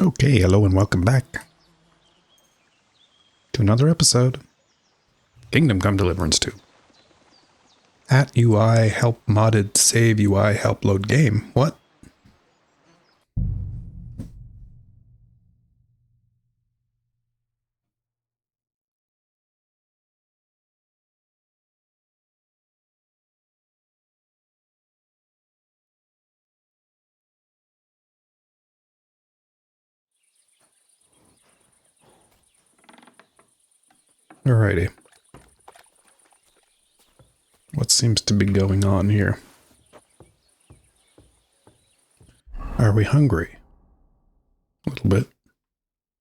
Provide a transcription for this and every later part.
Okay, hello and welcome back to another episode. Kingdom Come Deliverance 2. At UI help modded save UI help load game. What? Alrighty. What seems to be going on here? Are we hungry? A little bit.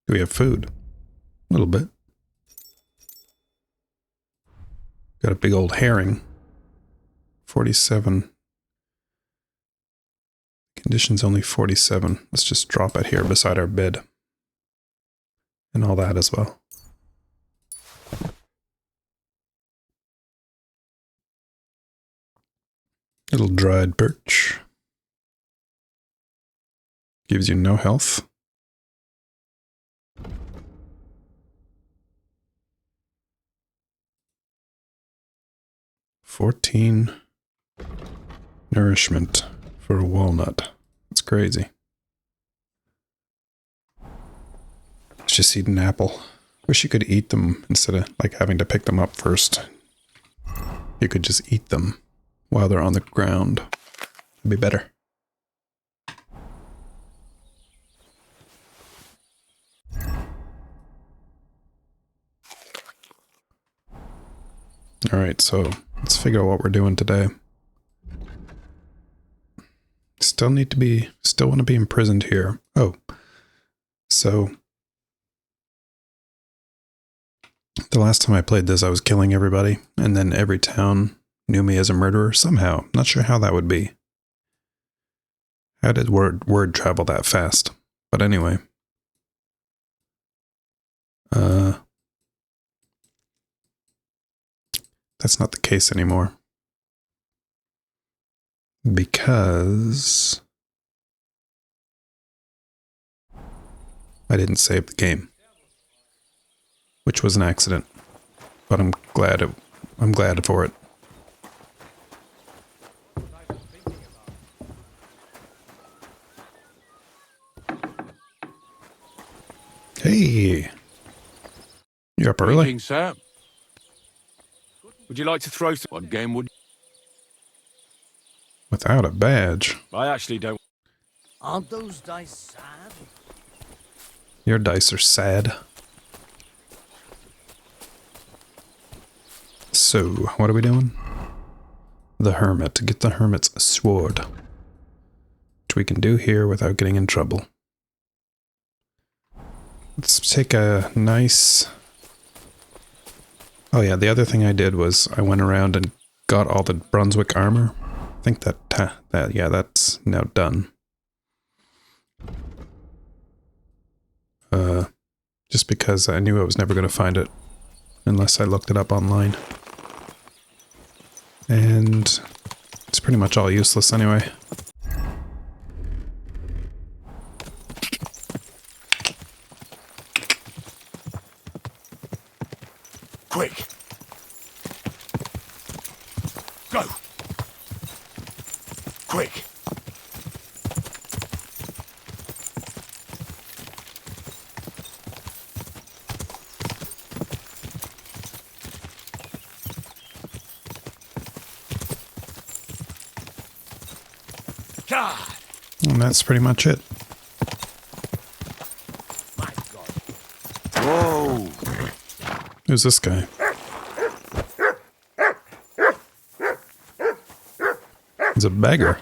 Do we have food? A little bit. Got a big old herring. 47. Condition's only 47. Let's just drop it here beside our bed. And all that as well. Little dried birch. Gives you no health. $14 nourishment for a walnut. That's crazy. Let's just eat an apple. Wish you could eat them instead of like having to pick them up first. You could just eat them while they're on the ground. It'd be better. Alright, so let's figure out what we're doing today. Still want to be imprisoned here. Oh, so the last time I played this, I was killing everybody, and then every town knew me as a murderer somehow. Not sure how that would be. How did word travel that fast? But anyway. That's not the case anymore. Because I didn't save the game. Which was an accident. But I'm glad for it. Hey. You up early? Greeting, sir. Would you like to throw one game, would Without a badge. I actually don't. Aren't those dice sad? Your dice are sad. So, what are we doing? The Hermit. Get the Hermit's sword. Which we can do here without getting in trouble. Let's take a nice... Oh yeah, the other thing I did was I went around and got all the Brunswick armor. I think that's now done. Just because I knew I was never going to find it unless I looked it up online. And it's pretty much all useless anyway. Quick! Go! Quick! God! And that's pretty much it. My God! Whoa! Who's this guy? He's a beggar.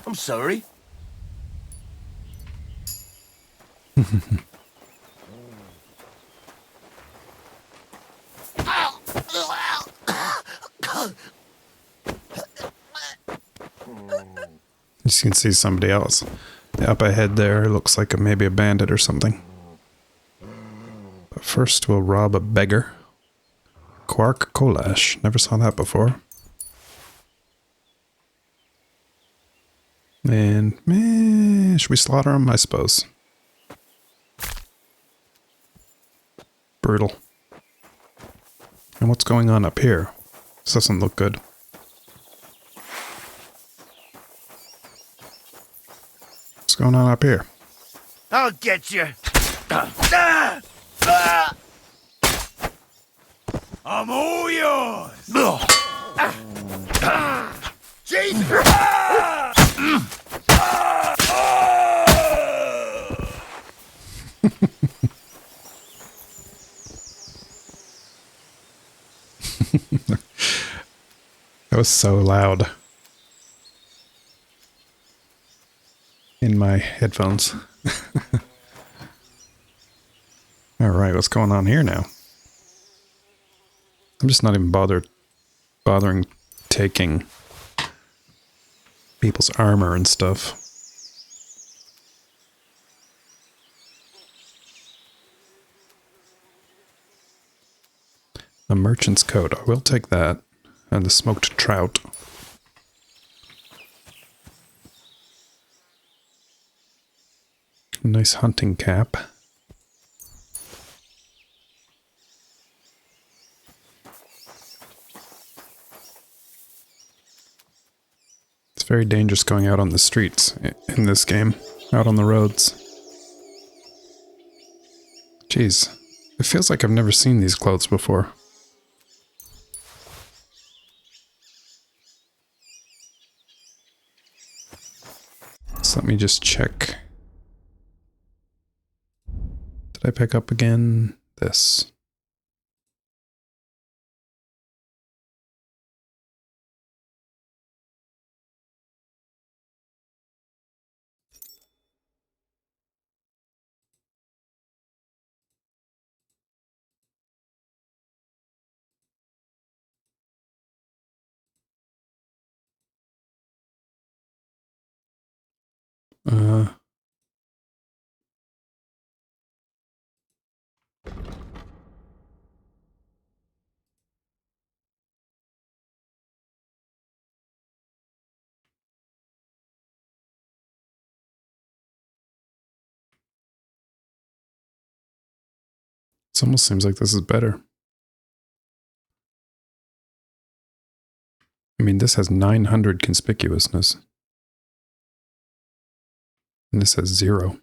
I'm sorry. You can see somebody else. Up ahead there looks like maybe a bandit or something. But first we'll rob a beggar. Quark Kolash. Never saw that before. And, should we slaughter them? I suppose. Brutal. And what's going on up here? This doesn't look good. What's going on up here? I'll get you. I'm all yours. Jesus! That was so loud. In my headphones. Alright, what's going on here now? I'm just not even bothering taking people's armor and stuff. The merchant's coat. I will take that. And the smoked trout. Nice hunting cap. It's very dangerous going out on the streets in this game. Out on the roads. Jeez. It feels like I've never seen these clothes before. So let me just check. Did I pick up again? This. It almost seems like this is better. I mean, this has 900 conspicuousness. And this has 0.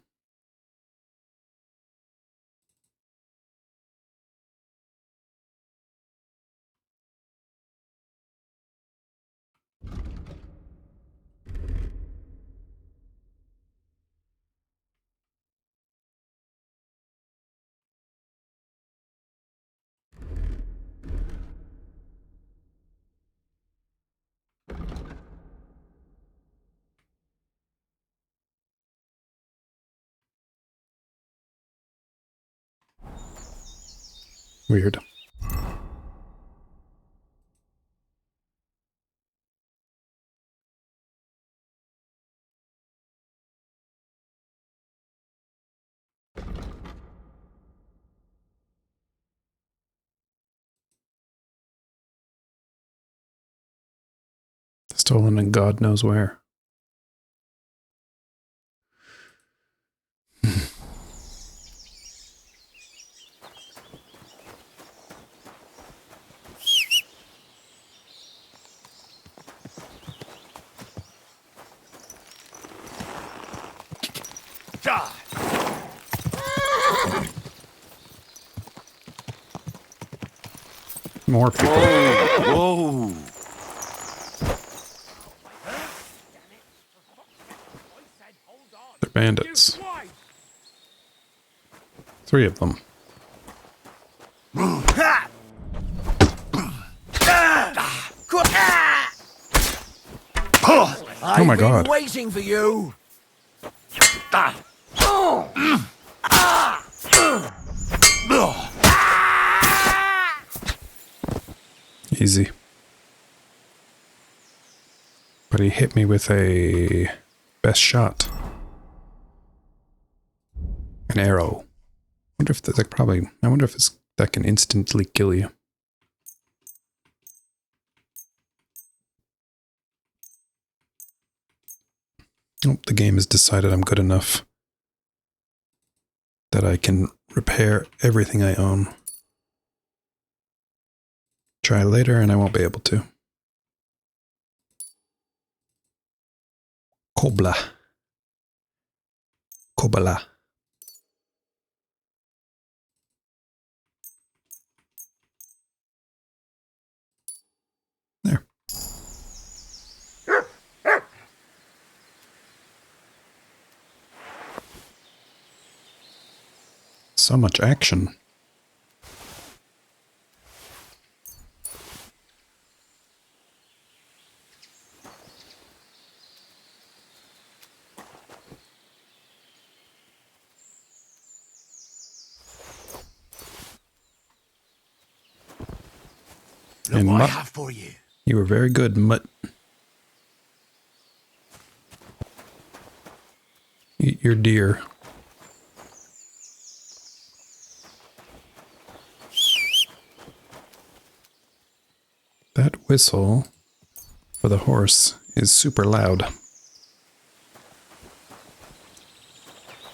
Weird. Stolen in God knows where. More people. Whoa! They're bandits. 3 of them. Oh my God. I've been waiting for you. Easy. But he hit me with a best shot. An arrow. Wonder if that's like probably. I wonder if that can instantly kill you. Oh, the game has decided I'm good enough that I can repair everything I own. Try later and I won't be able to. Kobla. Kobala. There. So much action. Look And what I Mutt, have for you. you were very good, Mutt. Eat your deer. That whistle for the horse is super loud.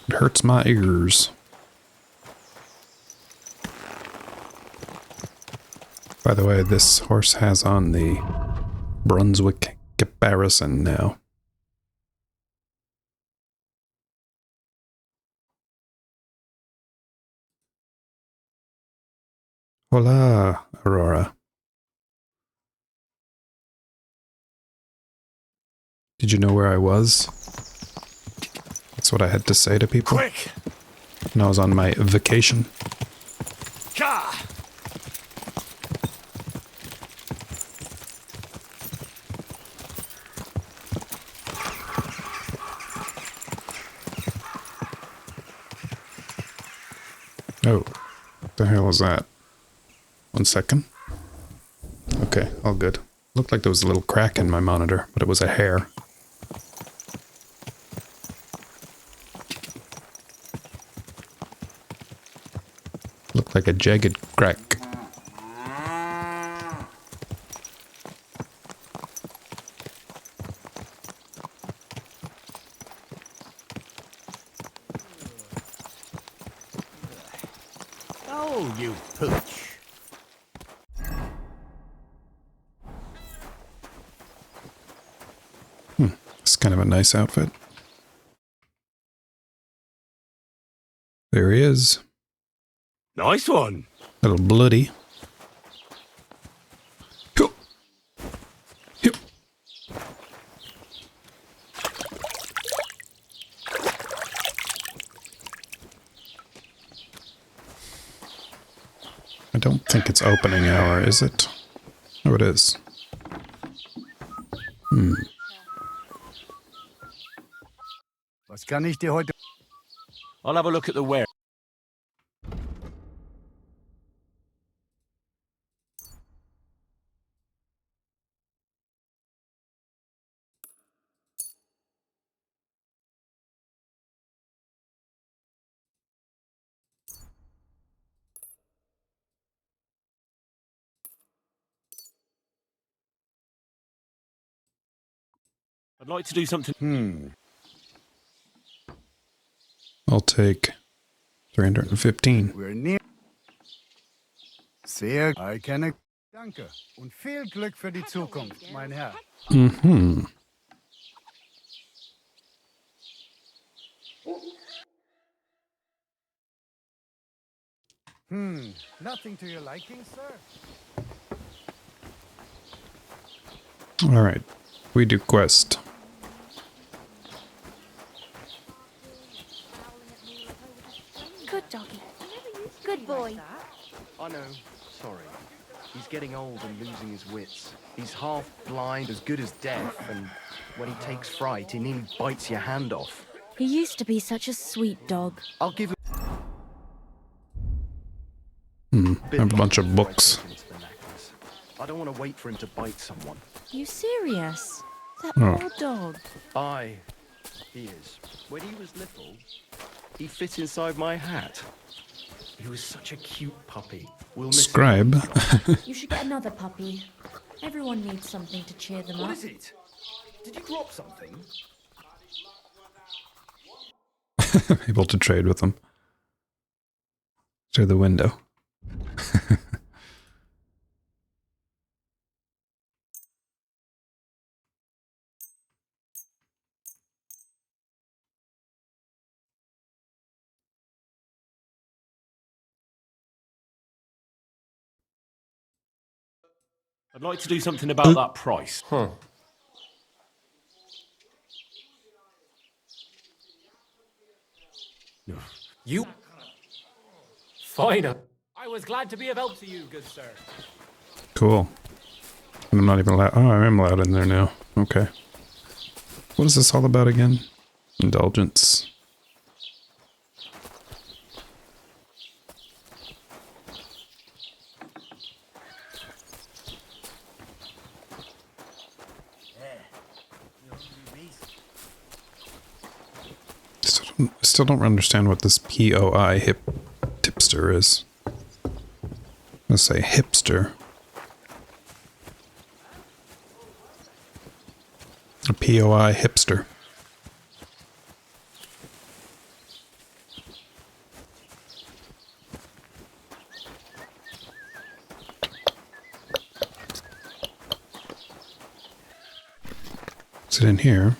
It hurts my ears. By the way, this horse has on the Brunswick caparison now. Hola, Aurora. Did you know where I was? That's what I had to say to people Quick! when I was on my vacation. Ka! Oh, what the hell was that? 1 second. Okay, all good. Looked like there was a little crack in my monitor, but it was a hair. Looked like a jagged crack. Oh, you pooch. It's kind of a nice outfit. There he is. Nice one. A little bloody. Hyup. Hyup. I don't think it's opening hour, is it? Oh, it is. Was kann ich dir heute... I'll have a look at the ware. I'd like to do something. I'll take 315. We're near. Sehr erkenne. Danke und viel Glück für die Zukunft, mein Herr. Mm-hmm. Nothing to your liking, sir? All right. We do quest. Good doggy. Good boy. I know, sorry. He's getting old and losing his wits. He's half blind, as good as deaf, and when he takes fright, he nearly bites your hand off. He used to be such a sweet dog. I'll give him I have a bunch of books. I don't want to wait for him to bite someone. You serious? That Oh. poor dog. He is. When he was little, he fit inside my hat. He was such a cute puppy. We'll miss him. Scribe. You should get another puppy. Everyone needs something to cheer them What up. is it? Did you drop something? able to trade with them through the window. I'd like to do something about that price. Huh. You? Fine. I was glad to be of help to you, good sir. Cool. And I'm not even allowed. Oh, I am allowed in there now. Okay. What is this all about again? Indulgence. Still don't understand what this POI tipster is. Let's say hipster. A POI hipster. Is it in here?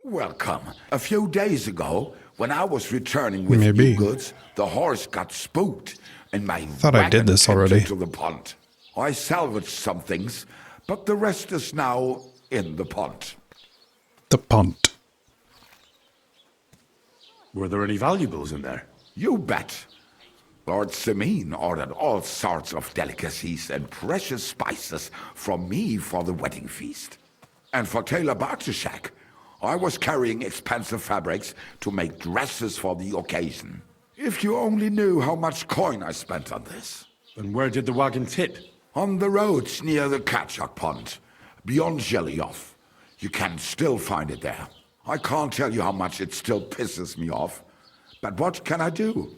Welcome. A few days ago, when I was returning with Maybe. new goods, the horse got spooked, and my Thought I did wagon this tipped already. into the pond. I salvaged some things, but the rest is now in the pond. The pont. Were there any valuables in there? You bet. Lord Simeon ordered all sorts of delicacies and precious spices from me for the wedding feast. And for Taylor Bartishak, I was carrying expensive fabrics to make dresses for the occasion. If you only knew how much coin I spent on this. And where did the wagon tip? On the roads near the Katchak Pond, beyond Jelioff. You can still find it there. I can't tell you how much it still pisses me off. But what can I do?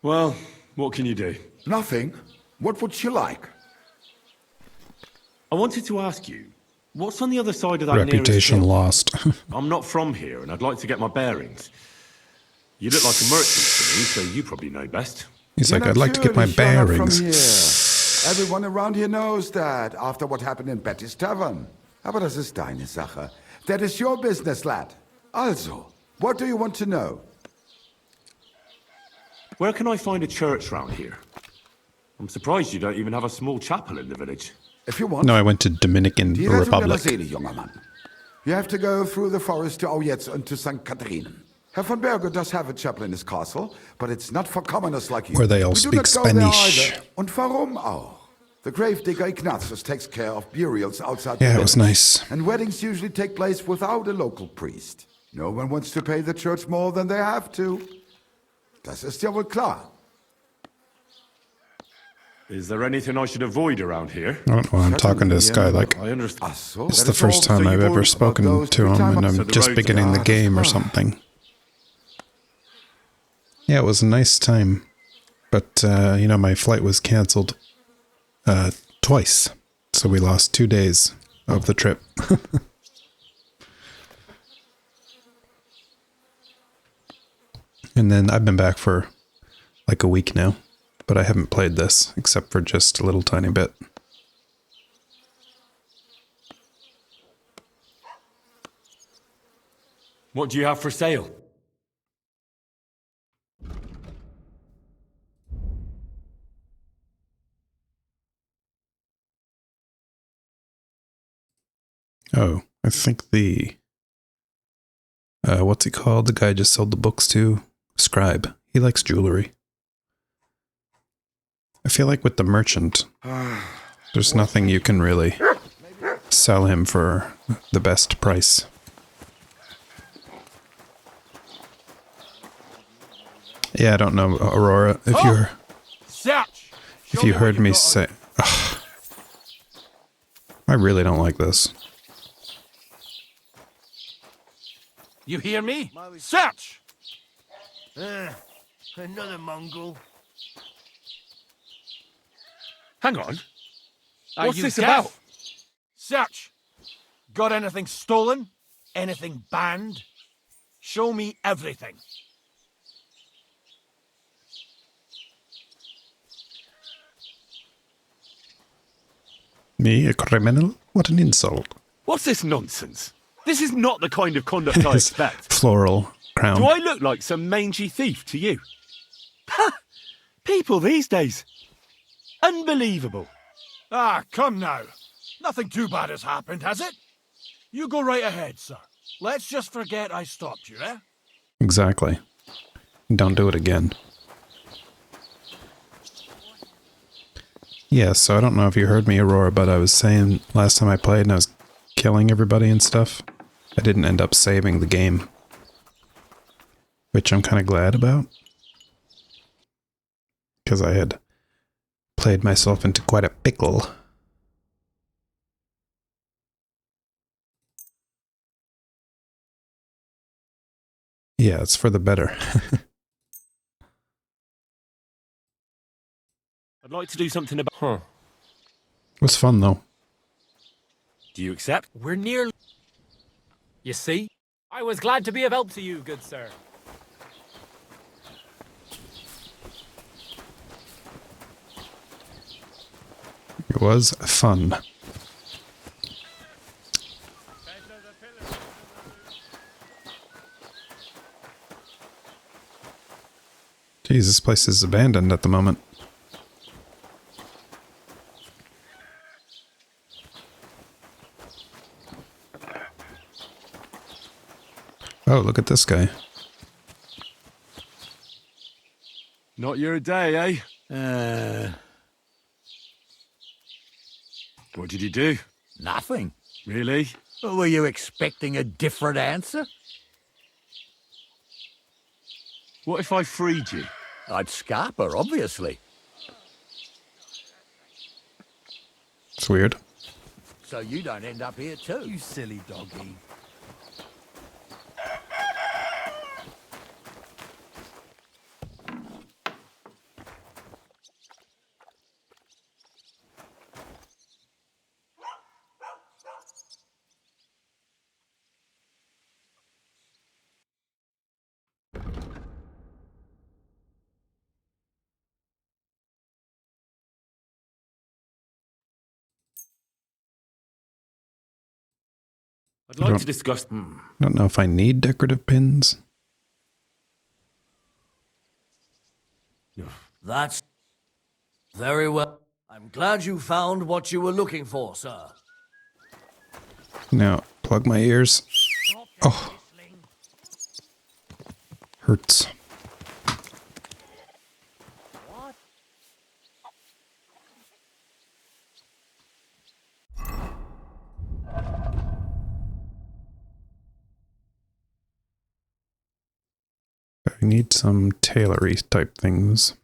Well, what can you do? Nothing. What would you like? I wanted to ask you, what's on the other side of that Reputation nearest hill? lost. I'm not from here, and I'd like to get my bearings. You look like a merchant to me, so you probably know best. He's like, I'd like to get my bearings. Everyone around here knows that, after what happened in Betty's Tavern. Aber das ist deine Sache. That is your business, lad. Also, what do you want to know? Where can I find a church round here? I'm surprised you don't even have a small chapel in the village. If you want. No, I went to Dominican Die Rettung deiner Republic. Seele, junger Mann. You have to go through the forest to Aujetz and to St. Catharinen. Herr von Berger does have a chapel in his castle, but it's not for commoners like you. Where they all We do speak not go there Spanish. either. Und warum auch? The gravedigger Ignatius takes care of burials outside Yeah, the it was village. nice. And weddings usually take place without a local priest. No one wants to pay the church more than they have to. Das ist ja wohl klar. Is there anything I should avoid around here? I don't know. I'm talking to this guy like I understand. Ach so. it's that the is all. first time So I've you've ever heard about spoken those to him, three-time and ups I'm of the just road beginning the Ah, game or that's something. Yeah, it was a nice time, but my flight was canceled twice, so we lost 2 days of the trip. And then I've been back for like a week now, but I haven't played this except for just a little tiny bit. What do you have for sale? Oh, I think the what's he called? The guy I just sold the books to? Scribe. He likes jewelry. I feel like with the merchant, there's nothing you can really sell him for the best price. Yeah, I don't know, Aurora, Search! if you heard me say... Ugh. I really don't like this. You hear me? Search! Another Mongol. Hang on. What's this about? Search. Got anything stolen? Anything banned? Show me everything. Me, a criminal? What an insult. What's this nonsense? This is not the kind of conduct I His expect. floral crown. Do I look like some mangy thief to you? Ha! People these days. Unbelievable. Ah, come now. Nothing too bad has happened, has it? You go right ahead, sir. Let's just forget I stopped you, eh? Exactly. Don't do it again. Yeah, so I don't know if you heard me, Aurora, but I was saying last time I played and I was killing everybody and stuff, I didn't end up saving the game. Which I'm kind of glad about. Because I had played myself into quite a pickle. Yeah, it's for the better. I'd like to do something about... Huh. It was fun, though. Do you accept? We're near... You see? I was glad to be of help to you, good sir. It was fun. Jeez, this place is abandoned at the moment. Oh, look at this guy. Not your day, eh? What did you do? Nothing. Really? Were you expecting a different answer? What if I freed you? I'd scarp her, obviously. It's weird. So you don't end up here too. You silly doggy. I'd like to discuss... I don't know if I need decorative pins. That's very well. I'm glad you found what you were looking for, sir. Now, plug my ears. Oh. Hurts. I need some tailory type things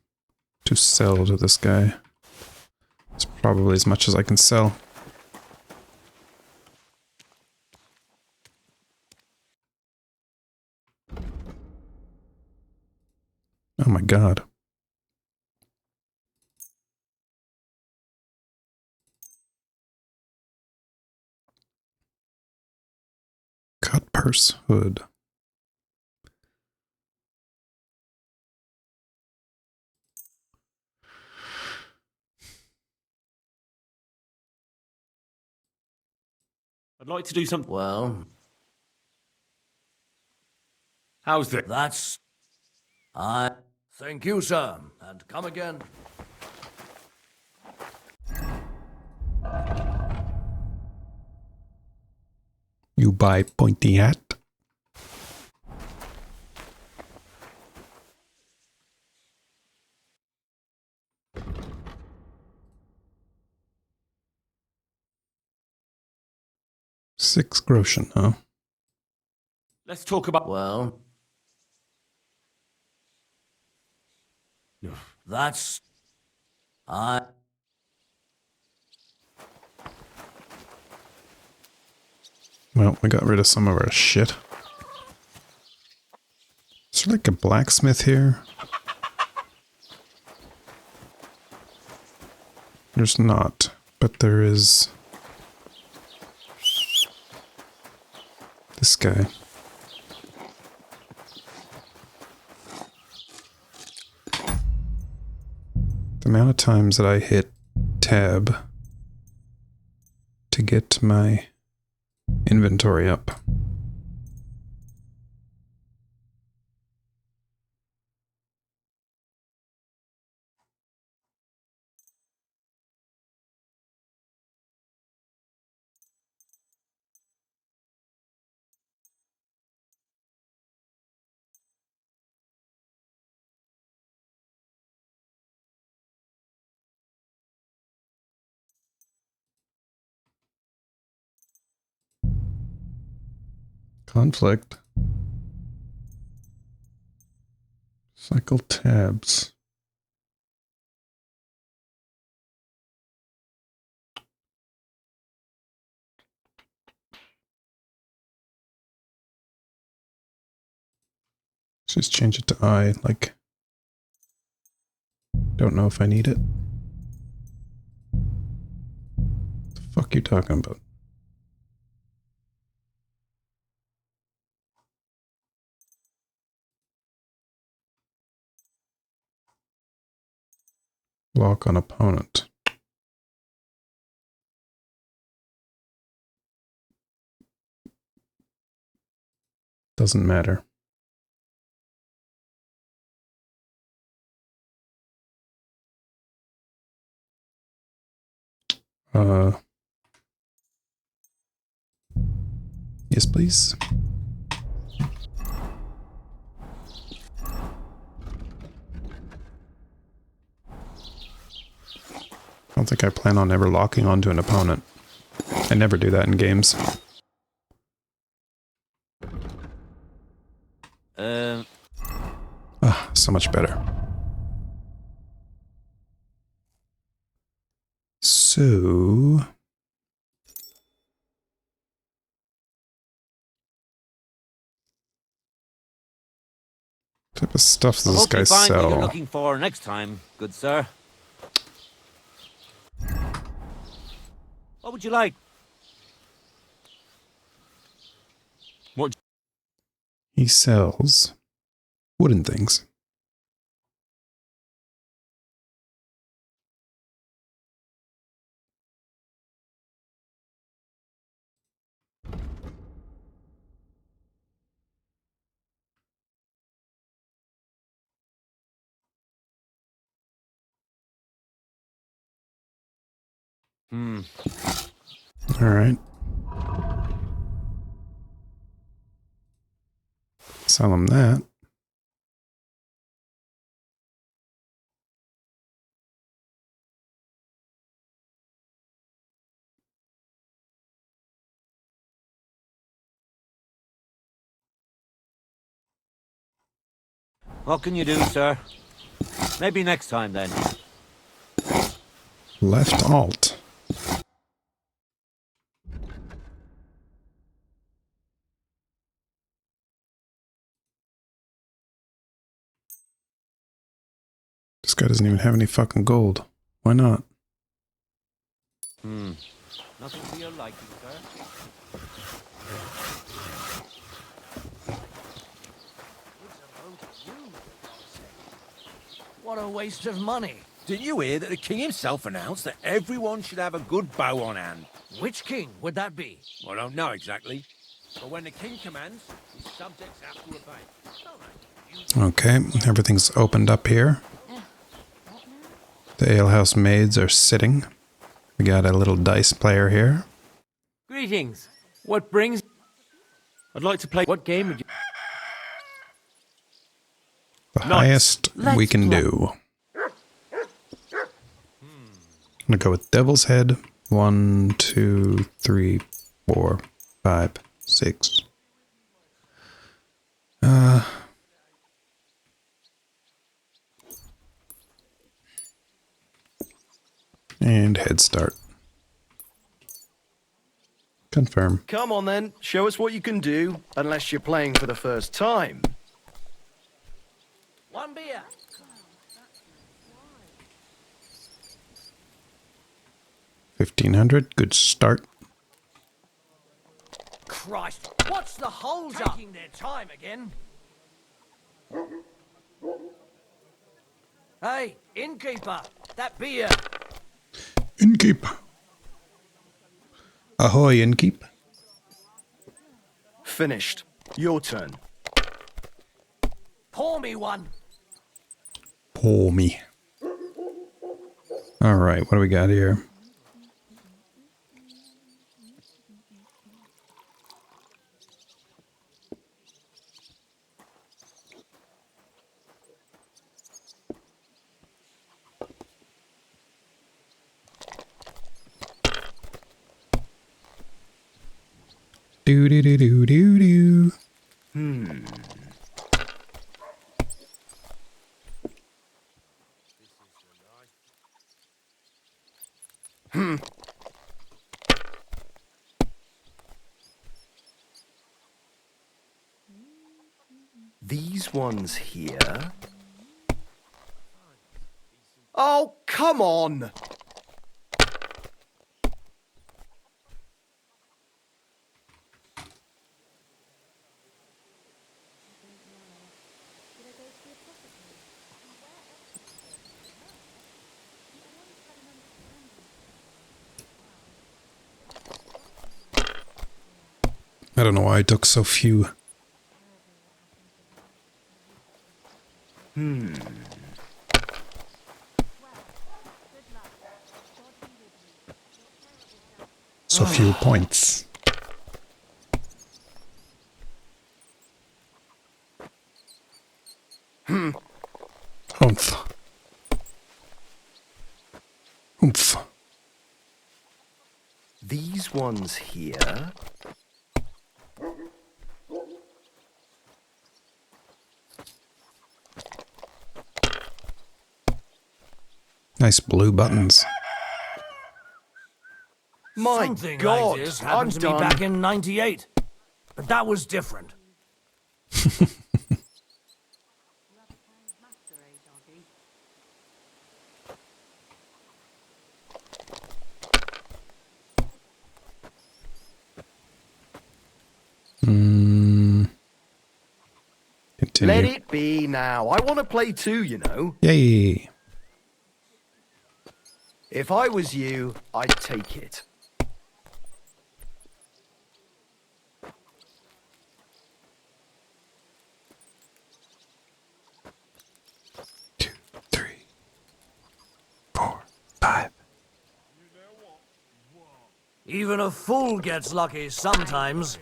to sell to this guy. It's probably as much as I can sell. Oh my god. Cut purse hood. I'd like to do something... Well, How's this? that's... Thank you, sir, and come again. You buy pointy hat? Six groschen, huh? Let's talk about... Well, that's... Well, we got rid of some of our shit. Is there like a blacksmith here? There's not. But there is this guy. The amount of times that I hit tab to get my inventory up. Conflict. Cycle tabs. Just change it to I, like, don't know if I need it. What the fuck you talking about? Lock on opponent. Doesn't matter. Yes, please. I don't think I plan on ever locking onto an opponent. I never do that in games. Ah, so much better. So... what type of stuff does this guy find what you're sell? looking for next time, good sir. What would you like? What? He sells wooden things. All right. Sell him that. What can you do, sir? Maybe next time, then. Left alt. This guy doesn't even have any fucking gold. Why not? Nothing to your liking, sir. What a waste of money. Didn't you hear that the king himself announced that everyone should have a good bow on hand? Which king would that be? I don't know exactly. But when the king commands, his subjects have to obey. Okay, everything's opened up here. The alehouse maids are sitting. We got a little dice player here. Greetings. What brings... I'd like to play... What game would you... The highest we Let's can play. do. I'm gonna go with Devil's Head. 1, 2, 3, 4, 5, 6. And head start. Confirm. Come on then, show us what you can do, unless you're playing for the first time. One beer. 1500, good start. Christ, what's the hold up? Taking their time again. Hey, innkeeper, that beer. Innkeep. Ahoy, innkeep. Finished. Your turn. Pour me one. Pour me. All right, what do we got here? Do do do do do do. These ones here. Oh, come on! I don't know why I took so few. So few points. Oomph. Oomph. These ones here. Nice blue buttons. My Something God, like this I'm happened to done. me back in '98, but that was different. Continue. Let it be now. I want to play too, you know. Yay. If I was you, I'd take it. Two, three, 4, 5. Even a fool gets lucky sometimes.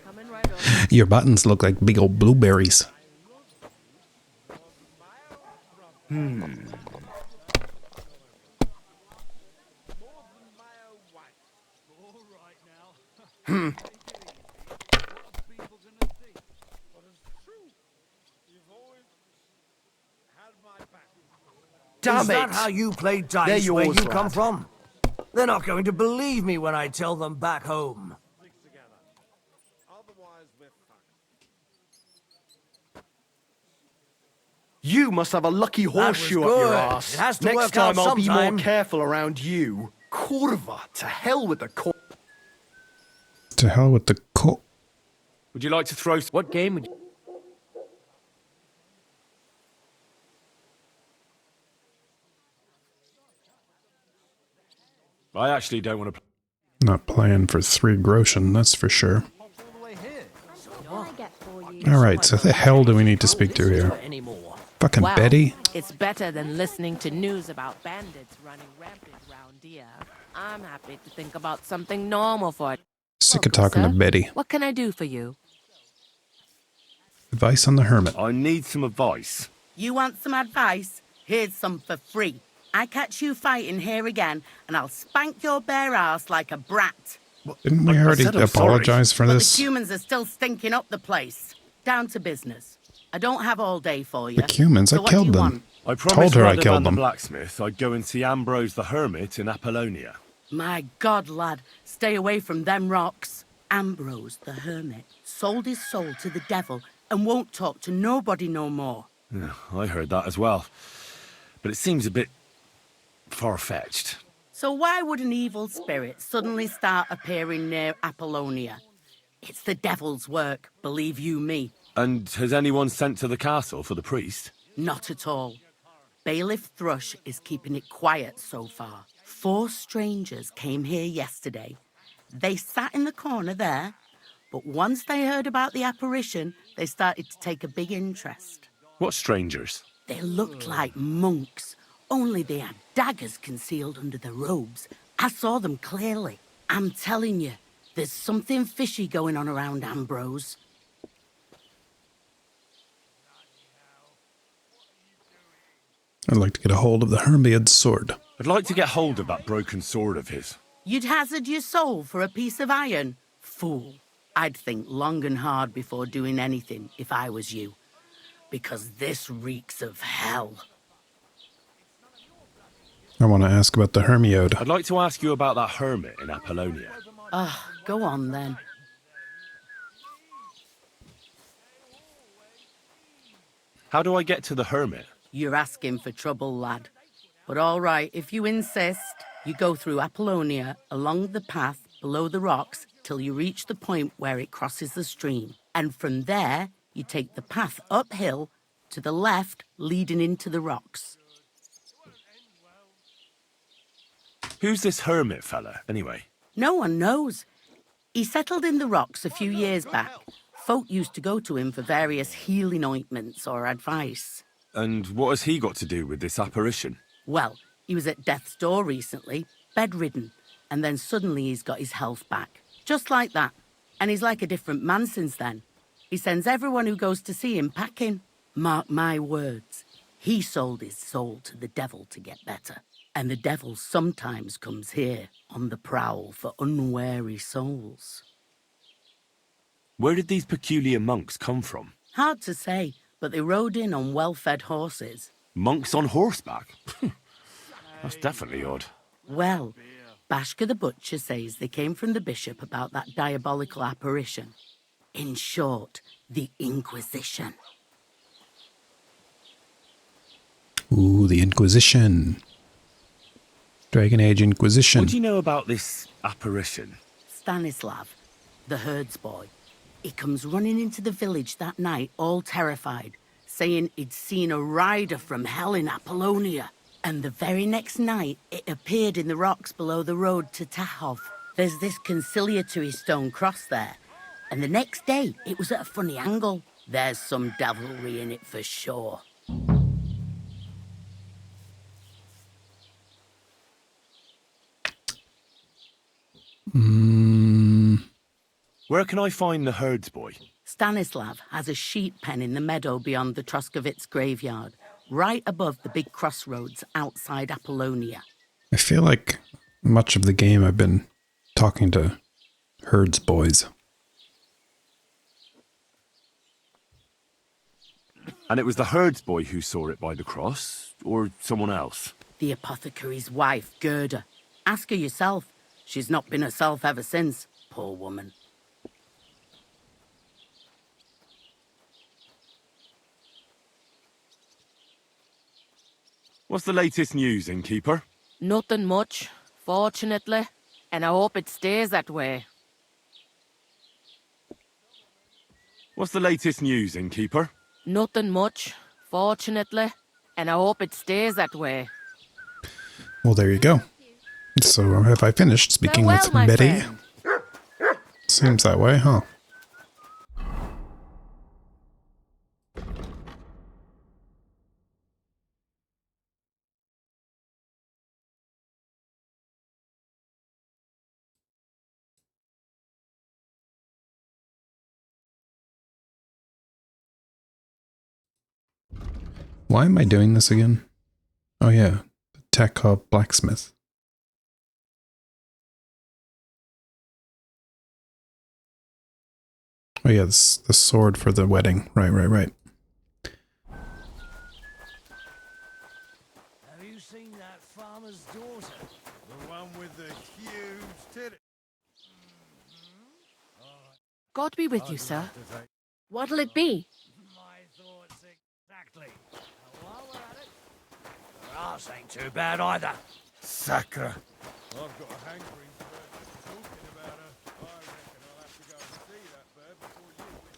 Your buttons look like big old blueberries. Damn Is that it! how you play They're dice where yours, you come lad. from? They're not going to believe me when I tell them back home. You must have a lucky horseshoe up your good. ass. It has to Next work time out I'll be more sometime. careful around you. Curva, to hell with the To hell with the co. Would you like to throw... What game would you... I actually don't want to... Not playing for 3 groschen, that's for sure. Alright, so the hell do we need to speak to here? Fucking Well, Betty? It's better than listening to news about bandits running rampant round here. I'm happy to think about something normal for it. Sick of talking to Sir, Betty. what can I do for you? Advice on the Hermit. I need some advice. You want some advice? Here's some for free. I catch you fighting here again, and I'll spank your bare ass like a brat. Didn't we already apologize for But this? the humans are still stinking up the place. Down to business. I don't have all day for you. The humans? So I what do killed you them. want? I Told promised her I Rather killed than the them. blacksmith I'd go and see Ambrose the Hermit in Apollonia. My God, lad, stay away from them rocks. Ambrose, the hermit, sold his soul to the devil and won't talk to nobody no more. Yeah, I heard that as well. But it seems a bit far-fetched. So why would an evil spirit suddenly start appearing near Apollonia? It's the devil's work, believe you me. And has anyone sent to the castle for the priest? Not at all. Bailiff Thrush is keeping it quiet so far. 4 strangers came here yesterday. They sat in the corner there, but once they heard about the apparition, they started to take a big interest. What strangers? They looked like monks, only they had daggers concealed under their robes. I saw them clearly. I'm telling you, there's something fishy going on around Ambrose. I'd like to get a hold of the Hermit's sword. I'd like to get hold of that broken sword of his. You'd hazard your soul for a piece of iron? Fool. I'd think long and hard before doing anything if I was you. Because this reeks of hell. I want to ask about the Hermione. I'd like to ask you about that hermit in Apollonia. Go on then. How do I get to the hermit? You're asking for trouble, lad. But all right, if you insist, you go through Apollonia, along the path below the rocks, till you reach the point where it crosses the stream. And from there, you take the path uphill to the left, leading into the rocks. Who's this hermit fella, anyway? No one knows. He settled in the rocks a few years back. Folk used to go to him for various healing ointments or advice. And what has he got to do with this apparition? Well, he was at death's door recently, bedridden, and then suddenly he's got his health back. Just like that. And he's like a different man since then. He sends everyone who goes to see him packing. Mark my words. He sold his soul to the devil to get better. And the devil sometimes comes here on the prowl for unwary souls. Where did these peculiar monks come from? Hard to say, but they rode in on well-fed horses. Monks on horseback? That's definitely odd. Well, Bashka the Butcher says they came from the bishop about that diabolical apparition. In short, the Inquisition. Ooh, the Inquisition. Dragon Age Inquisition. What do you know about this apparition? Stanislav, the herds boy. He comes running into the village that night, all terrified, saying he'd seen a rider from hell in Apollonia. And the very next night, it appeared in the rocks below the road to Tahov. There's this conciliatory stone cross there. And the next day, it was at a funny angle. There's some devilry in it for sure. Where can I find the herds boy? Stanislav has a sheep pen in the meadow beyond the Troskovitz graveyard, right above the big crossroads outside Apollonia. I feel like much of the game I've been talking to herds boys. And it was the herds boy who saw it by the cross, or someone else? The apothecary's wife, Gerda. Ask her yourself. She's not been herself ever since, poor woman. What's the latest news, innkeeper? Nothing much, fortunately. And I hope it stays that way. What's the latest news, innkeeper? Nothing much, fortunately. And I hope it stays that way. Well, there you go. So have I finished speaking Farewell, with my Betty? friend. Seems that way, huh? Why am I doing this again? Oh yeah, the Tekov blacksmith. Oh yeah, the sword for the wedding. Right. Have you seen that farmer's daughter? The one with the huge titty. God be with you, sir. What'll it be? My thoughts exactly. While we're at it, your arse ain't too bad either. Sucker. I've got a hankering for talking about her. I reckon I'll have to go and see that bird before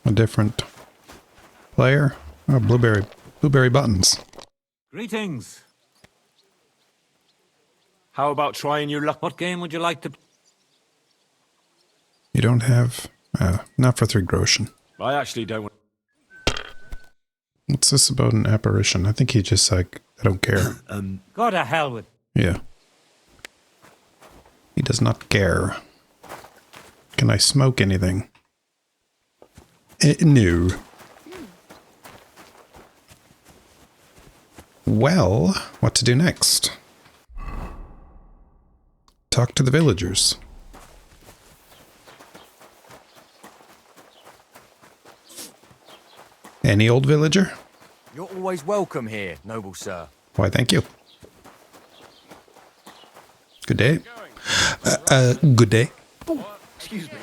you. A different player? Oh, blueberry buttons. Greetings. How about trying your luck? What game would you like to... You don't have... not for 3 groschen. I actually don't want... What's this about an apparition? I think he just like, I don't care. Go to hell with... Yeah. He does not care. Can I smoke anything? No. Well, what to do next? Talk to the villagers. Any old villager? You're always welcome here, noble sir. Why, thank you. Good day. Good day. Oh, excuse me.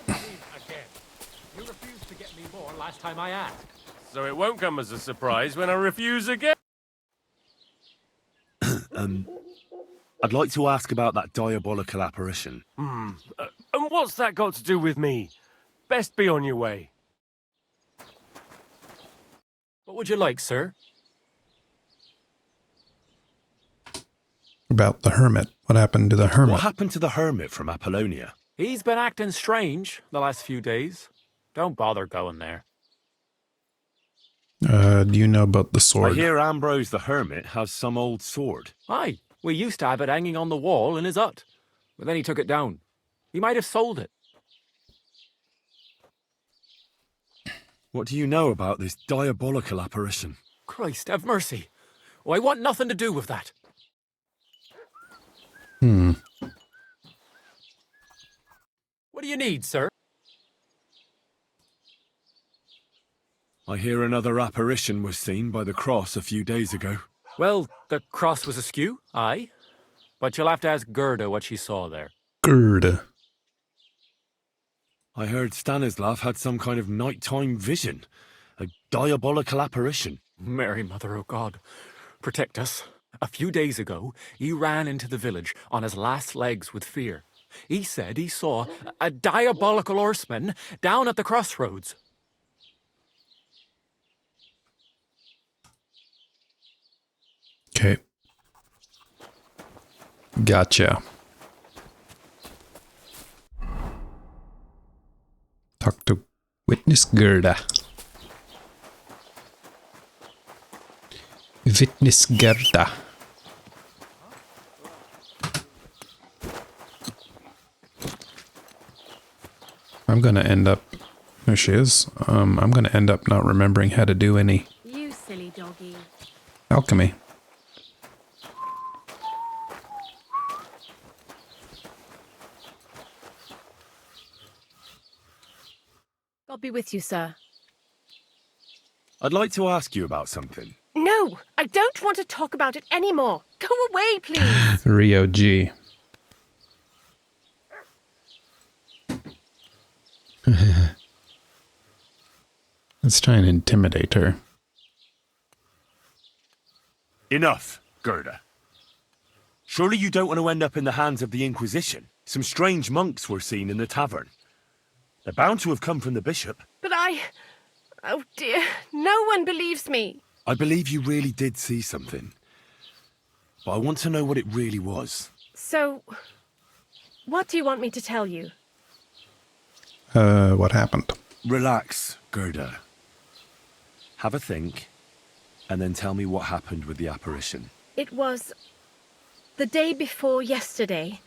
Again. You refused to get me more last time I asked. So it won't come as a surprise when I refuse again. I'd like to ask about that diabolical apparition. And what's that got to do with me? Best be on your way. What would you like, sir? About the Hermit. What happened to the Hermit? What happened to the Hermit from Apollonia? He's been acting strange the last few days. Don't bother going there. Do you know about the sword? I hear Ambrose the Hermit has some old sword. Aye, we used to have it hanging on the wall in his hut. But then he took it down. He might have sold it. What do you know about this diabolical apparition? Christ, have mercy. Oh, I want nothing to do with that. What do you need, sir? I hear another apparition was seen by the cross a few days ago. Well, the cross was askew, aye. But you'll have to ask Gerda what she saw there. Gerda. I heard Stanislav had some kind of nighttime vision. A diabolical apparition. Mary, Mother of God, protect us. A few days ago, he ran into the village on his last legs with fear. He said he saw a diabolical horseman down at the crossroads. Okay. Gotcha. Talk to Witness Gerda. Witness Gerda. I'm gonna end up... There she is. I'm gonna end up not remembering how to do any... You silly doggy. alchemy. God be with you, sir. I'd like to ask you about something. No, I don't want to talk about it anymore. Go away, please. Rio G. Let's try and intimidate her. Enough, Gerda. Surely you don't want to end up in the hands of the Inquisition. Some strange monks were seen in the tavern. They're bound to have come from the bishop. But oh dear, no one believes me. I believe you really did see something. But I want to know what it really was. So, what do you want me to tell you? What happened? Relax, Gerda. Have a think, and then tell me what happened with the apparition. It was the day before yesterday.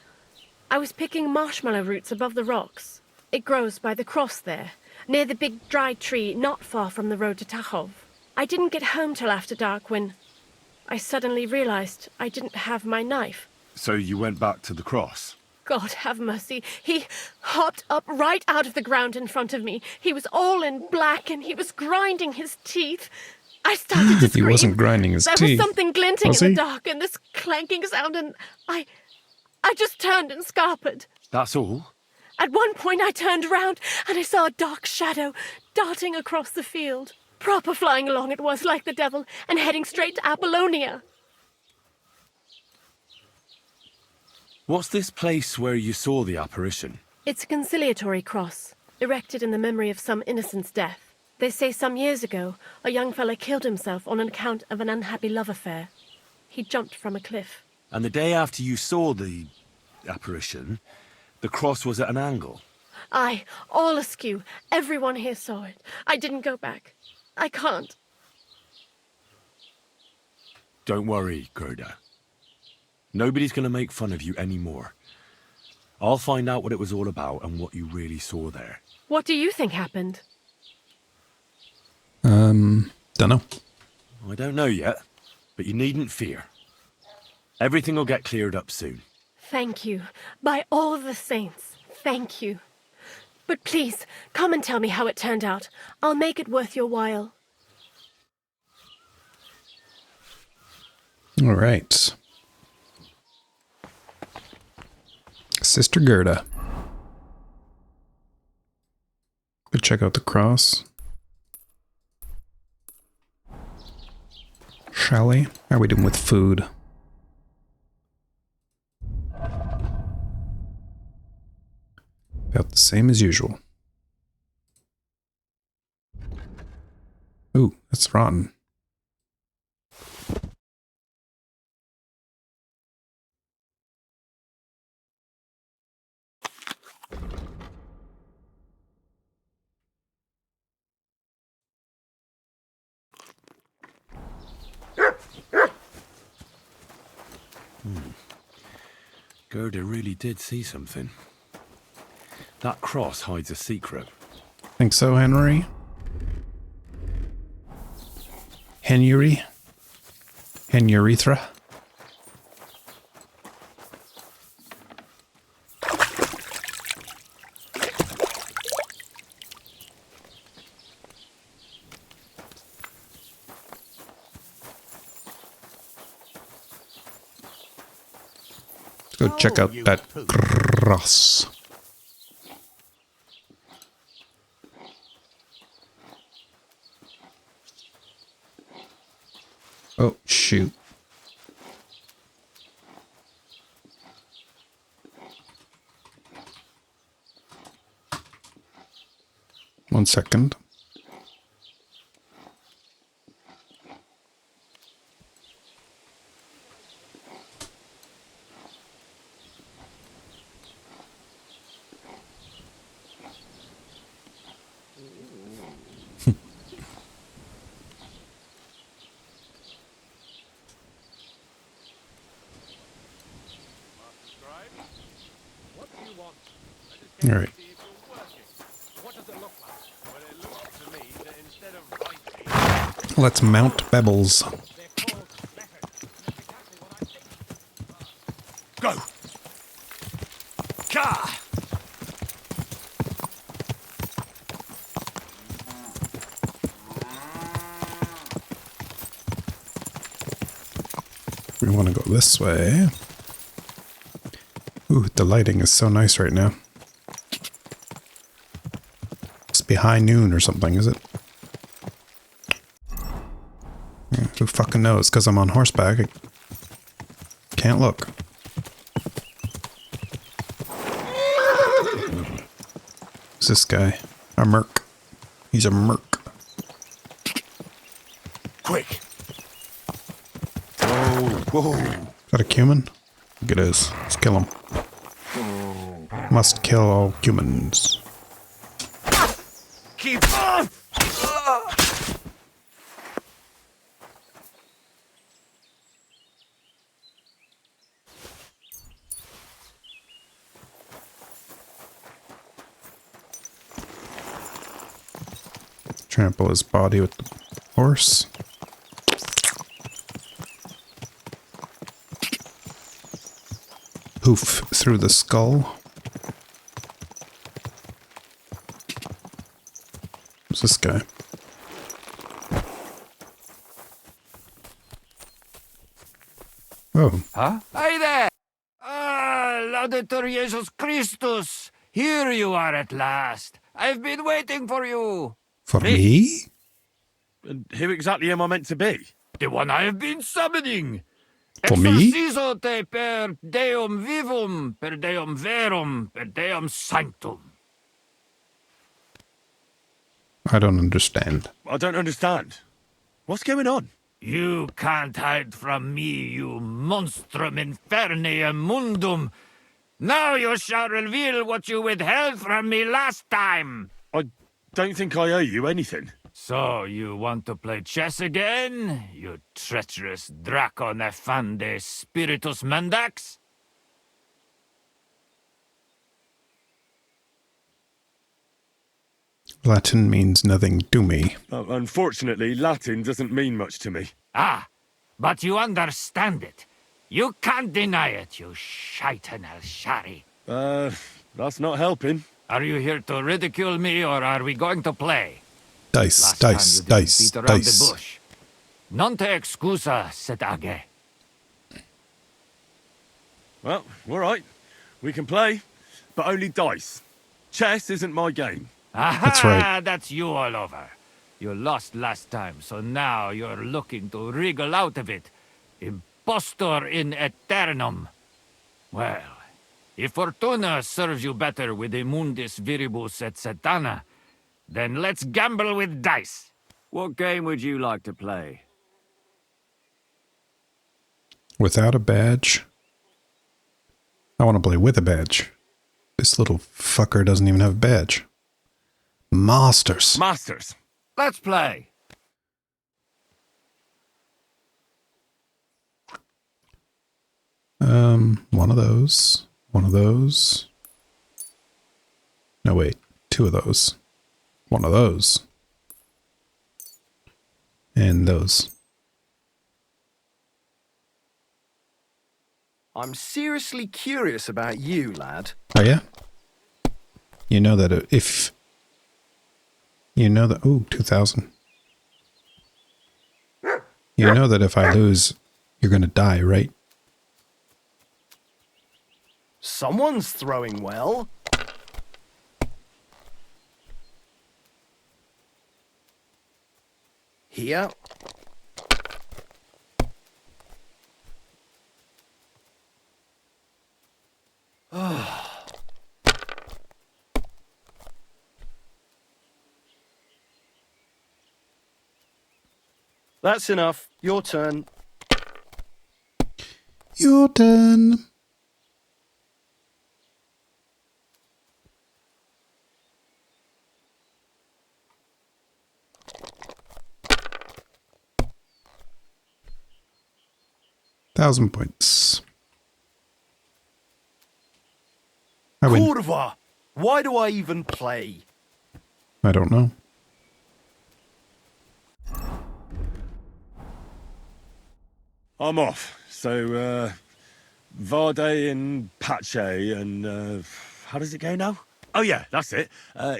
I was picking marshmallow roots above the rocks. It grows by the cross there, near the big dry tree not far from the road to Tachov. I didn't get home till after dark when I suddenly realized I didn't have my knife. So you went back to the cross? God have mercy. He hopped up right out of the ground in front of me. He was all in black and he was grinding his teeth. I started to scream. He wasn't grinding his teeth. There was something glinting Was in he? the dark and this clanking sound and I just turned and scarpered. That's all? At one point I turned around and I saw a dark shadow darting across the field. Proper flying along it was like the devil and heading straight to Apollonia. What's this place where you saw the apparition? It's a conciliatory cross, erected in the memory of some innocent's death. They say some years ago, a young fellow killed himself on account of an unhappy love affair. He jumped from a cliff. And the day after you saw the apparition, the cross was at an angle. Aye, all askew. Everyone here saw it. I didn't go back. I can't. Don't worry, Gerda. Nobody's going to make fun of you anymore. I'll find out what it was all about and what you really saw there. What do you think happened? Dunno. I don't know yet, but you needn't fear. Everything will get cleared up soon. Thank you. By all the saints, thank you. But please, come and tell me how it turned out. I'll make it worth your while. All right. Sister Gerda. Go check out the cross. Shall we? How are we doing with food? About the same as usual. Ooh, that's rotten. Gerda really did see something. That cross hides a secret. Think so, Henry? Henry? Henurethra? Go check out that cross. Oh, shoot. One second. All right. Let's mount Bebbles. Go! Ka! We want to go this way. Ooh, the lighting is so nice right now. Must be high noon or something, is it? Yeah, who fucking knows? Because I'm on horseback. I can't look. Who's this guy? A merc. He's a merc. Quick! Whoa! Is that a cumin? I think it is. Let's kill him. Must kill all humans. Keep on! Trample his body with the horse. Hoof through the skull. Who's this guy? Oh. Huh? Hey there! Ah, Laudetur Jesus Christus! Here you are at last. I've been waiting for you. For me? And who exactly am I meant to be? The one I have been summoning. For me? Exorcizo te per deum vivum, per deum verum, per deum sanctum. I don't understand. I don't understand. What's going on? You can't hide from me, you monstrum infernium mundum. Now you shall reveal what you withheld from me last time. I don't think I owe you anything. So you want to play chess again, you treacherous Draco Nefande Spiritus Mendax? Latin means nothing to me. Unfortunately, Latin doesn't mean much to me. Ah, but you understand it. You can't deny it, you shaitan al-shari. That's not helping. Are you here to ridicule me, or are we going to play? Dice, Last dice, time you didn't dice, beat around dice. the bush. Non te excusa, sed age. Well, all right. We can play, but only dice. Chess isn't my game. Aha, That's right. that's you all over. You lost last time, so now you're looking to wriggle out of it. Impostor in aeternum. Well, if Fortuna serves you better with the mundus viribus et satana, then let's gamble with dice. What game would you like to play? Without a badge? I want to play with a badge. This little fucker doesn't even have a badge. Masters. Masters. Let's play. One of those. One of those. No, wait. Two of those. One of those. And those. I'm seriously curious about you, lad. Oh, yeah? You know that if... You know that... Ooh, 2,000. You know that if I lose, you're going to die, right? Someone's throwing well. Here. That's enough. Your turn. Your turn. Thousand points. I win. Curva! Why do I even play? I don't know. I'm off. So, Vade and Pace and, how does it go now? Oh yeah, that's it.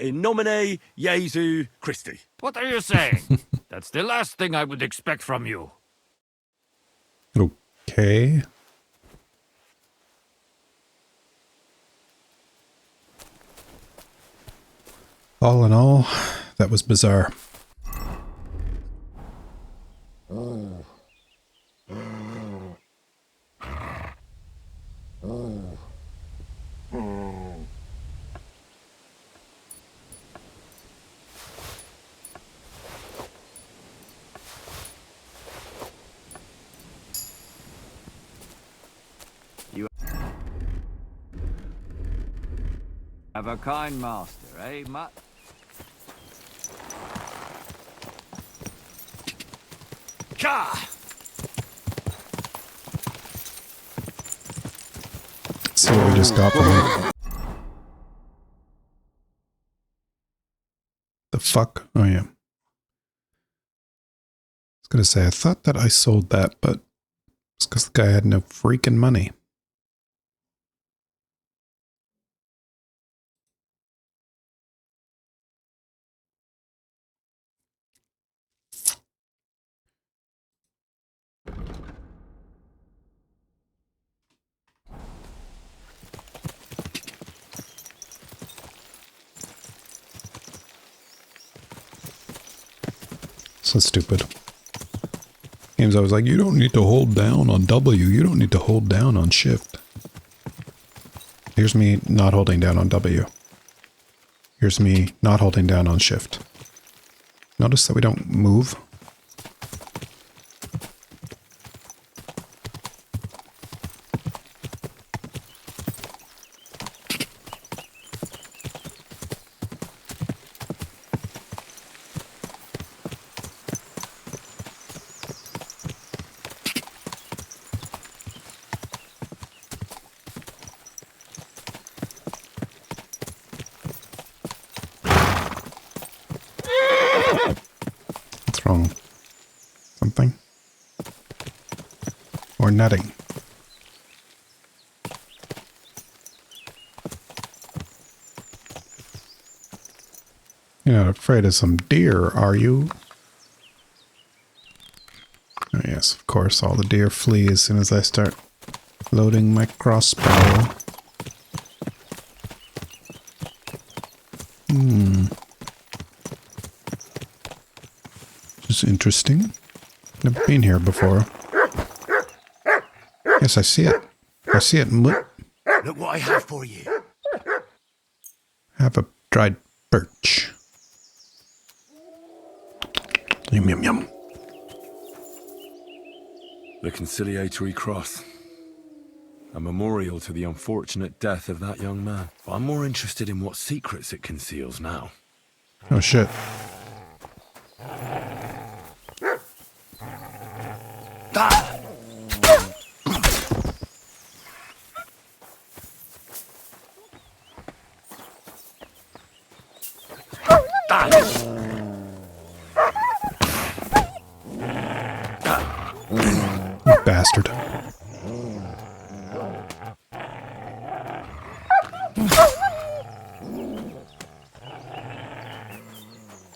In nomine Jesu Christi. What are you saying? That's the last thing I would expect from you. Okay. All in all, that was bizarre. You have a kind master, eh, Mutt? Ka! See what we just got from him. The fuck? Oh yeah. I was gonna say, I thought that I sold that, but it's because the guy had no freaking money. So stupid. Games I was like, you don't need to hold down on W, you don't need to hold down on shift. Here's me not holding down on W. Here's me not holding down on shift. Notice that we don't move. What's wrong? Something? Or nutting? You're not afraid of some deer, are you? Oh yes, of course, all the deer flee as soon as I start loading my crossbow. This is interesting. Never been here before. Yes, I see it. I see it. Look what I have for you. Have a dried birch. Yum, yum, yum. The conciliatory cross. A memorial to the unfortunate death of that young man. But I'm more interested in what secrets it conceals now. Oh shit. You bastard.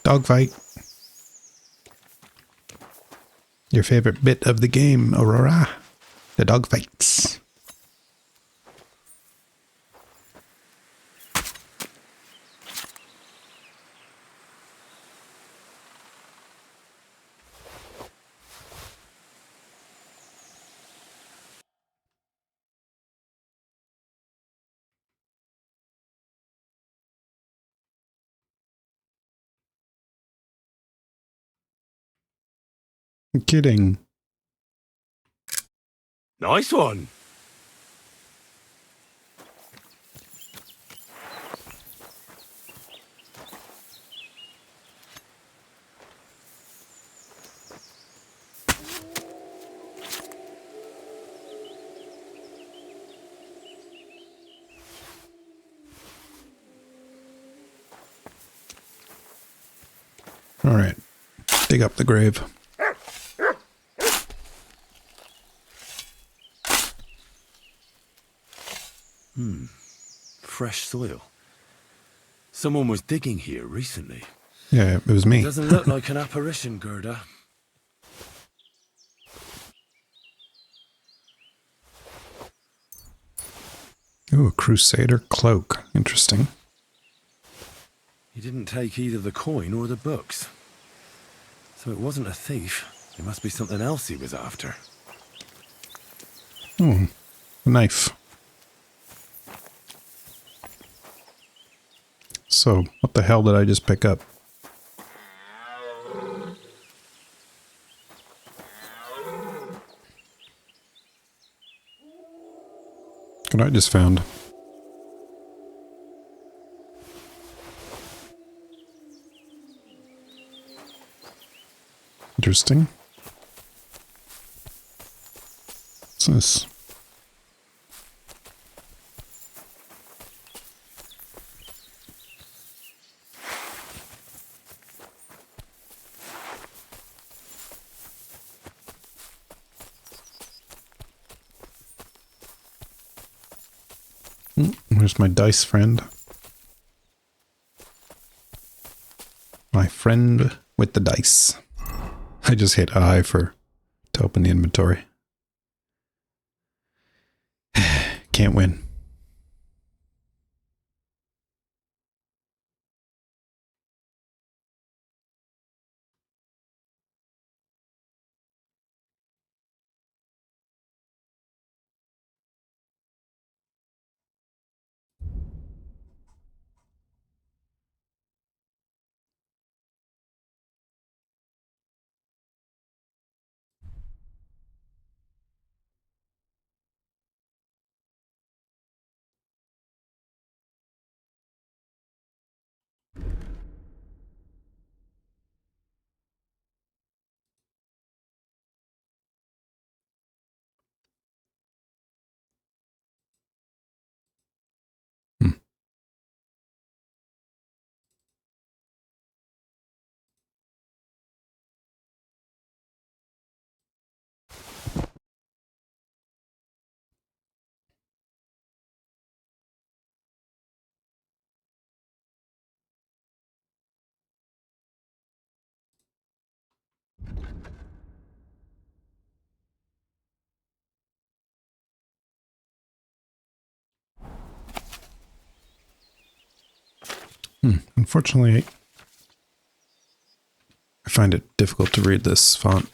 Dogfight. Your favorite bit of the game, Aurora? The dogfights. I'm kidding. Nice one. All right. Dig up the grave. Fresh soil. Someone was digging here recently. Yeah, it was me. Doesn't look like an apparition, Gerda. Ooh, a crusader cloak. Interesting. He didn't take either the coin or the books. So it wasn't a thief. It must be something else he was after. Oh, a knife. So, what the hell did I just pick up? What I just found. Interesting. What's this? Where's my dice friend? My friend with the dice. I just hit I to open the inventory. Can't win. Unfortunately, I find it difficult to read this font.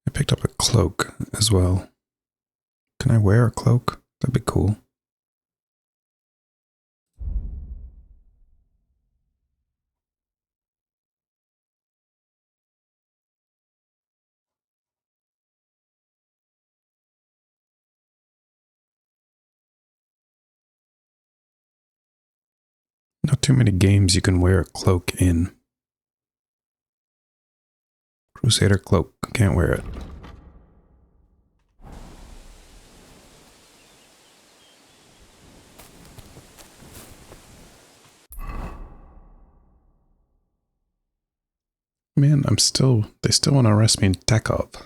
I picked up a cloak as well. Can I wear a cloak? That'd be cool. Not too many games you can wear a cloak in. Crusader cloak, can't wear it. Man, they still want to arrest me in Takov.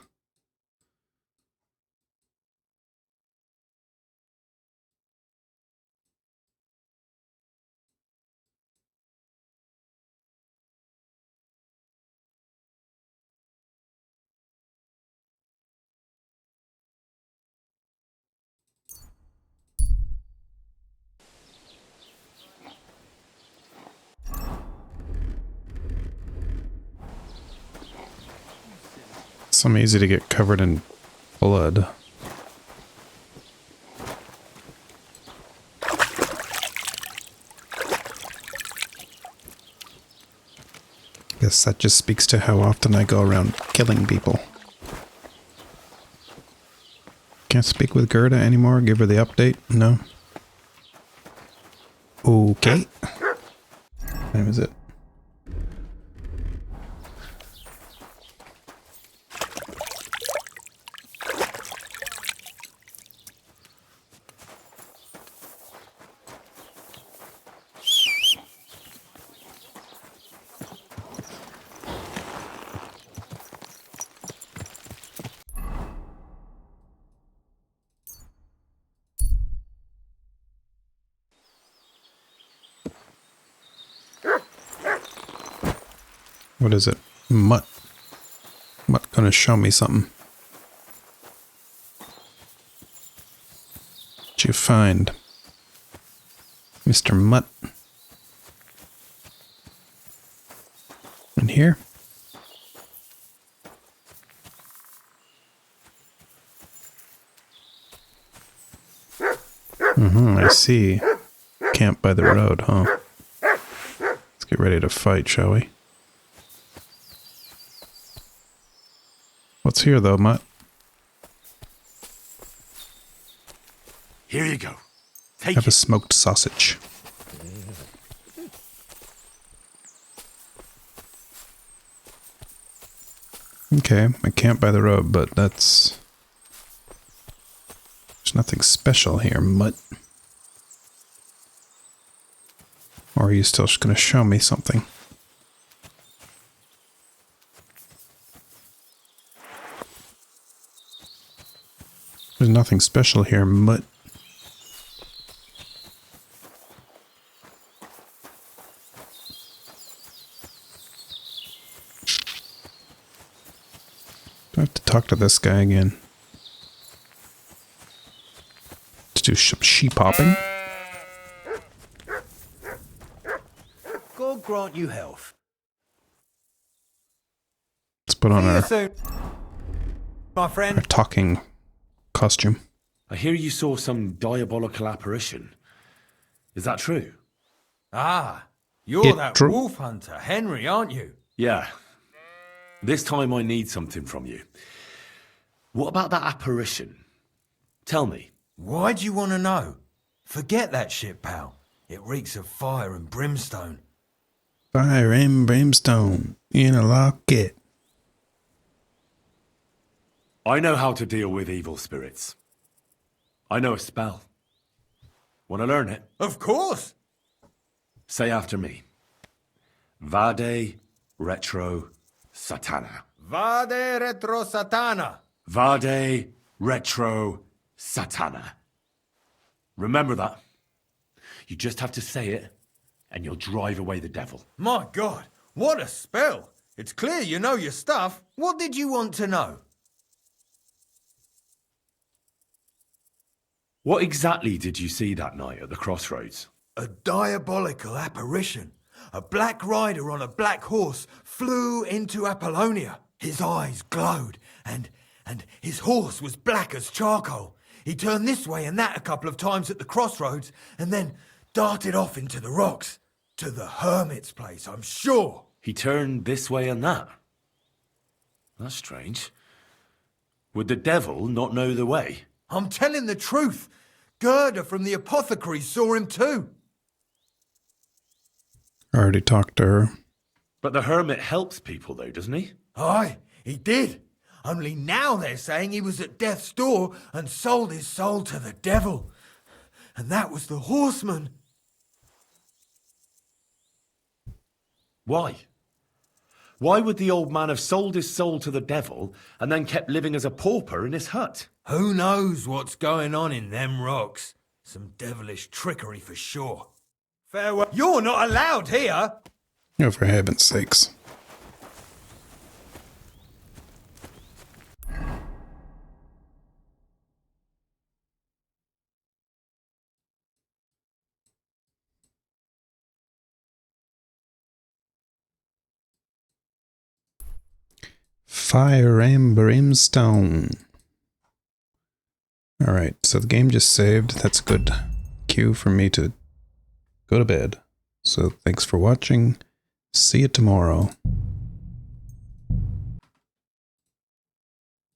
Some easy to get covered in blood. Guess that just speaks to how often I go around killing people. Can't speak with Gerda anymore? Give her the update? No? Okay. That was it. What is it? Mutt. Mutt gonna show me something. What'd you find? Mr. Mutt. In here? I see. Camp by the road, huh? Let's get ready to fight, shall we? What's here, though, Mutt? Here you go. Have a smoked sausage. Okay, I camp by the road, but that's... There's nothing special here, Mutt. Or are you still just gonna show me something? There's nothing special here, Mutt. Do I have to talk to this guy again? To do some sheep hopping? God grant you health. Let's put on See you our soon. My friend. Or talking costume. I hear you saw some diabolical apparition. Is that true? Ah, you're that true. wolf hunter, Henry, aren't you? Yeah. This time I need something from you. What about that apparition? Tell me. Why do you want to know? Forget that shit, pal. It reeks of fire and brimstone. Fire and brimstone in a locket. I know how to deal with evil spirits. I know a spell. Want to learn it? Of course! Say after me. Vade retro satana. Vade retro satana. Vade retro satana. Remember that. You just have to say it, and you'll drive away the devil. My God, what a spell! It's clear you know your stuff. What did you want to know? What exactly did you see that night at the crossroads? A diabolical apparition. A black rider on a black horse flew into Apollonia. His eyes glowed, and his horse was black as charcoal. He turned this way and that a couple of times at the crossroads, and then darted off into the rocks. To the Hermit's place, I'm sure. He turned this way and that. That's strange. Would the devil not know the way? I'm telling the truth. Gerda from the apothecary saw him too. I already talked to her. But the hermit helps people though, doesn't he? Aye, he did. Only now they're saying he was at death's door and sold his soul to the devil. And that was the horseman. Why? Why would the old man have sold his soul to the devil and then kept living as a pauper in his hut? Who knows what's going on in them rocks? Some devilish trickery for sure. Farewell. You're not allowed here! Oh, for heaven's sakes. Fire and brimstone. Alright, so the game just saved. That's a good cue for me to go to bed. So thanks for watching. See you tomorrow.